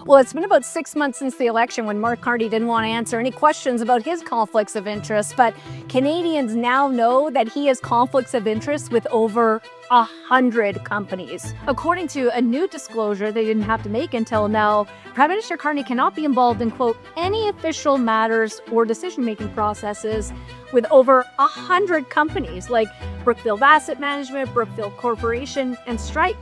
Well, it's been about 6 months since the election when Mark Carney didn't want to answer any questions about his conflicts of interest, but Canadians now know that he has conflicts of interest with over 100 companies. According to a new disclosure they didn't have to make until now, Prime Minister Carney cannot be involved in, quote, any official matters or decision-making processes with over 100 companies like Brookfield Asset Management, Brookfield Corporation, and Stripe.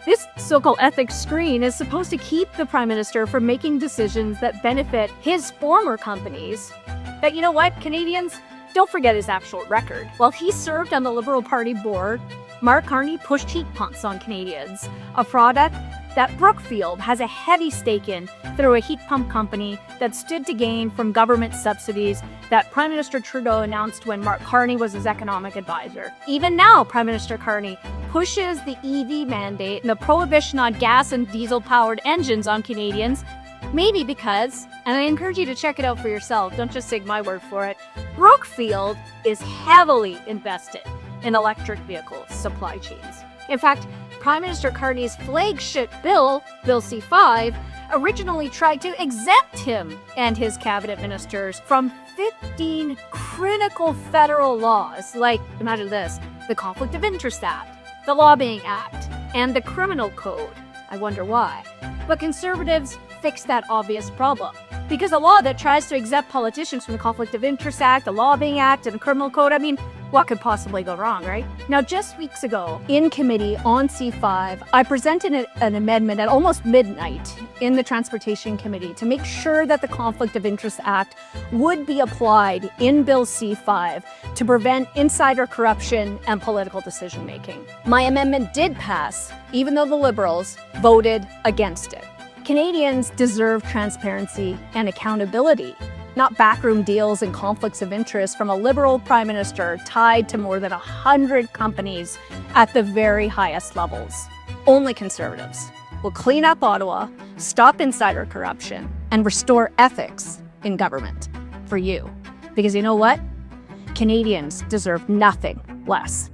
This so-called ethics screen is supposed to keep the Prime Minister from making decisions that benefit his former companies. But you know what, Canadians? Don't forget his actual record. While he served on the Liberal Party board, Mark Carney pushed heat pumps on Canadians, a product that Brookfield has a heavy stake in through a heat pump company that stood to gain from government subsidies that Prime Minister Trudeau announced when Mark Carney was his economic advisor. Even now, Prime Minister Carney pushes the EV mandate and the prohibition on gas and diesel-powered engines on Canadians, maybe because, and I encourage you to check it out for yourself, don't just take my word for it, Brookfield is heavily invested in electric vehicle supply chains. In fact, Prime Minister Carney's flagship bill, Bill C-5, originally tried to exempt him and his cabinet ministers from 15 critical federal laws, like, imagine this, the Conflict of Interest Act, the Lobbying Act, and the Criminal Code. I wonder why. But conservatives fixed that obvious problem. Because a law that tries to exempt politicians from the Conflict of Interest Act, the Lobbying Act, and the Criminal Code, I mean, what could possibly go wrong, right? Now, just weeks ago, in committee on C-5, I presented an amendment at almost midnight in the Transportation Committee to make sure that the Conflict of Interest Act would be applied in Bill C-5 to prevent insider corruption and political decision-making. My amendment did pass, even though the Liberals voted against it. Canadians deserve transparency and accountability, not backroom deals and conflicts of interest from a Liberal Prime Minister tied to more than 100 companies at the very highest levels. Only Conservatives will clean up Ottawa, stop insider corruption, and restore ethics in government for you. Because you know what? Canadians deserve nothing less.